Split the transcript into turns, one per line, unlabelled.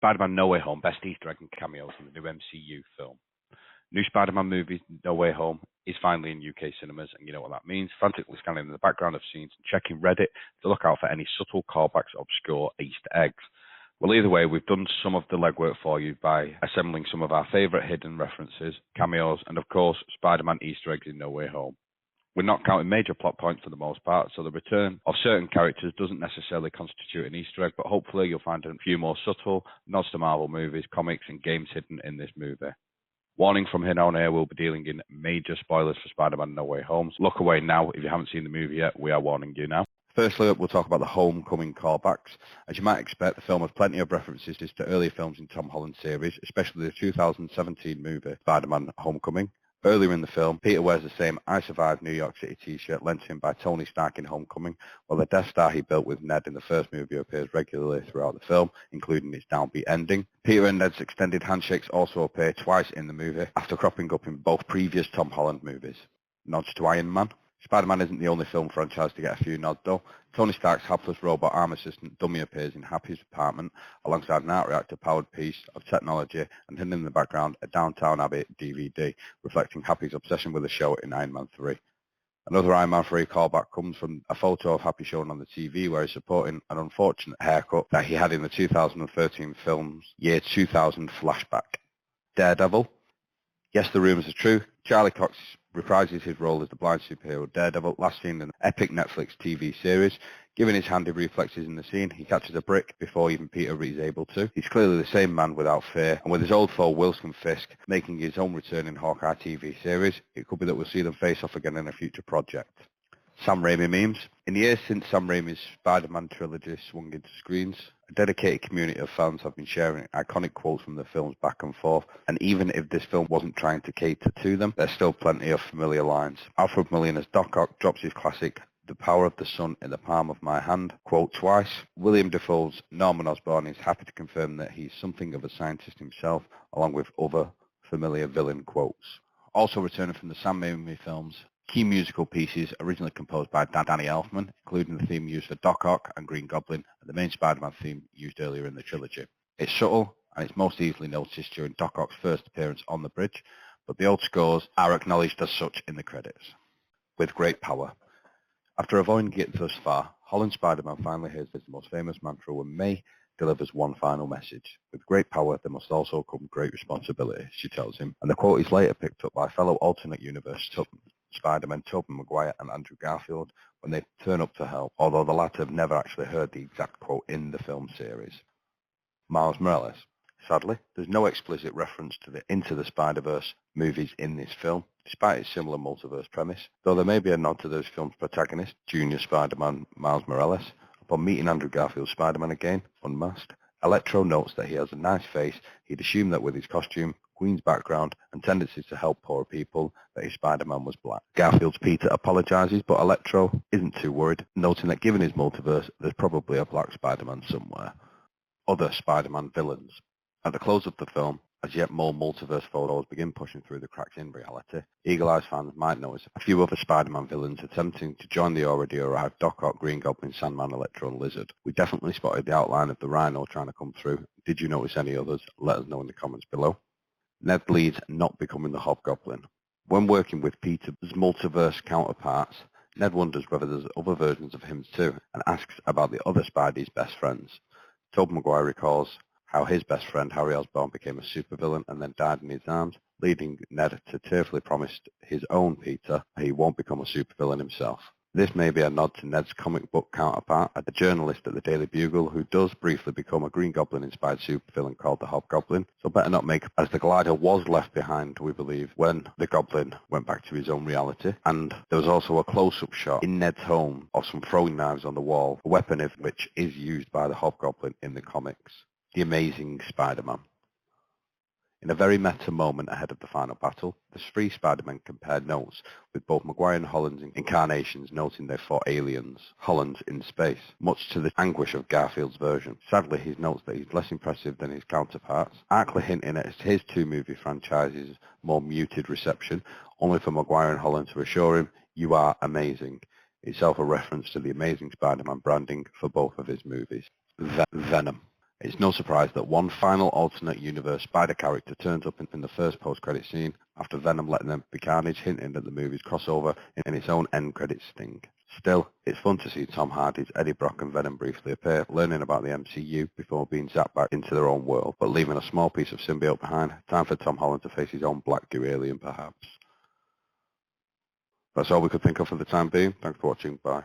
Spider-Man No Way Home, best Easter egg and cameos in the new MCU film. New Spider-Man movie, No Way Home, is finally in UK cinemas, and you know what that means. Frantically scanning in the background of scenes and checking Reddit to look out for any subtle callbacks or obscure Easter eggs. Well, either way, we've done some of the legwork for you by assembling some of our favourite hidden references, cameos, and of course, Spider-Man Easter eggs in No Way Home. We're not counting major plot points for the most part, so the return of certain characters doesn't necessarily constitute an Easter egg, but hopefully you'll find a few more subtle nods to Marvel movies, comics, and games hidden in this movie. Warning from here on air, we'll be dealing in major spoilers for Spider-Man No Way Home. So look away now if you haven't seen the movie yet. We are warning you now. Firstly up, we'll talk about the Homecoming callbacks. As you might expect, the film has plenty of references to earlier films in Tom Holland's series, especially the 2017 movie Spider-Man Homecoming. Earlier in the film, Peter wears the same I Survived New York City t-shirt lent to him by Tony Stark in Homecoming, while the Death Star he built with Ned in the first movie appears regularly throughout the film, including its downbeat ending. Peter and Ned's extended handshakes also appear twice in the movie, after cropping up in both previous Tom Holland movies. Nods to Iron Man. Spider-Man isn't the only film franchise to get a few nods though. Tony Stark's hapless robot arm assistant Dummy appears in Happy's apartment alongside an art reactor-powered piece of technology, and hidden in the background a Downtown Abbey DVD, reflecting Happy's obsession with the show in Iron Man 3. Another Iron Man 3 callback comes from a photo of Happy shown on the TV where he's supporting an unfortunate haircut that he had in the 2013 film's Year 2000 flashback. Daredevil. Yes, the rumours are true. Charlie Cox reprises his role as the blind superhero Daredevil, last seen in an epic Netflix TV series. Given his handy reflexes in the scene, he catches a brick before even Peter is able to. He's clearly the same man without fear, and with his old foe Wilson Fisk making his own return in Hawkeye TV series, it could be that we'll see them face off again in a future project. Sam Raimi memes. In the years since Sam Raimi's Spider-Man trilogy swung into screens, a dedicated community of fans have been sharing iconic quotes from the films back and forth, and even if this film wasn't trying to cater to them, there's still plenty of familiar lines. Alfred Molina's Doc Ock drops his classic "The power of the sun in the palm of my hand" quote twice. William Dafoe's Norman Osborn is happy to confirm that he's something of a scientist himself, along with other familiar villain quotes. Also returning from the Sam Raimi films, key musical pieces originally composed by Danny Elfman, including the theme used for Doc Ock and Green Goblin, and the main Spider-Man theme used earlier in the trilogy. It's subtle, and it's most easily noticed during Doc Ock's first appearance on the bridge, but the old scores are acknowledged as such in the credits. With great power. After avoiding it thus far, Holland's Spider-Man finally hears his most famous mantra when May delivers one final message. With great power, there must also come great responsibility, she tells him, and the quote is later picked up by fellow alternate universe Spider-Man Tobey Maguire and Andrew Garfield when they turn up to help, although the latter have never actually heard the exact quote in the film series. Miles Morales. Sadly, there's no explicit reference to the Into the Spider-Verse movies in this film, despite its similar multiverse premise, though there may be a nod to those films' protagonist, Junior Spider-Man Miles Morales. Upon meeting Andrew Garfield's Spider-Man again, unmasked, Electro notes that he has a nice face. He'd assumed that with his costume, Queen's background, and tendencies to help poor people, that his Spider-Man was black. Garfield's Peter apologises, but Electro isn't too worried, noting that given his multiverse, there's probably a black Spider-Man somewhere. Other Spider-Man villains. At the close of the film, as yet more multiverse photos begin pushing through the cracks in reality, eagle-eyed fans might notice a few other Spider-Man villains attempting to join the already arrived Doc Ock, Green Goblin, Sandman, Electro, and Lizard. We definitely spotted the outline of the Rhino trying to come through. Did you notice any others? Let us know in the comments below. Ned Leeds not becoming the Hobgoblin. When working with Peter's multiverse counterparts, Ned wonders whether there's other versions of him too, and asks about the other Spidey's best friends. Tobey Maguire recalls how his best friend Harry Osborn became a supervillain and then died in his arms, leading Ned to tearfully promise his own Peter he won't become a supervillain himself. This may be a nod to Ned's comic book counterpart, a journalist at the Daily Bugle who does briefly become a Green Goblin-inspired supervillain called the Hobgoblin, so better not make, as the glider was left behind, we believe, when the Goblin went back to his own reality. And there was also a close-up shot in Ned's home of some throwing knives on the wall, a weapon of which is used by the Hobgoblin in the comics. The Amazing Spider-Man. In a very meta moment ahead of the final battle, the three Spider-Men compared notes, with both Maguire and Holland's incarnations noting they fought aliens, Holland in space, much to the anguish of Garfield's version. Sadly, he notes that he's less impressive than his counterparts, artfully hinting at his two movie franchises' more muted reception, only for Maguire and Holland to assure him, "You are amazing," itself a reference to the Amazing Spider-Man branding for both of his movies. Venom. It's no surprise that one final alternate universe Spider character turns up in the first post-credit scene after Venom letting them be Carnage, hinting at the movie's crossover in its own end credits sting. Still, it's fun to see Tom Hardy's Eddie Brock and Venom briefly appear, learning about the MCU before being zapped back into their own world, but leaving a small piece of symbiote behind. Time for Tom Holland to face his own black goo alien, perhaps. That's all we could think of for the time being. Thanks for watching. Bye.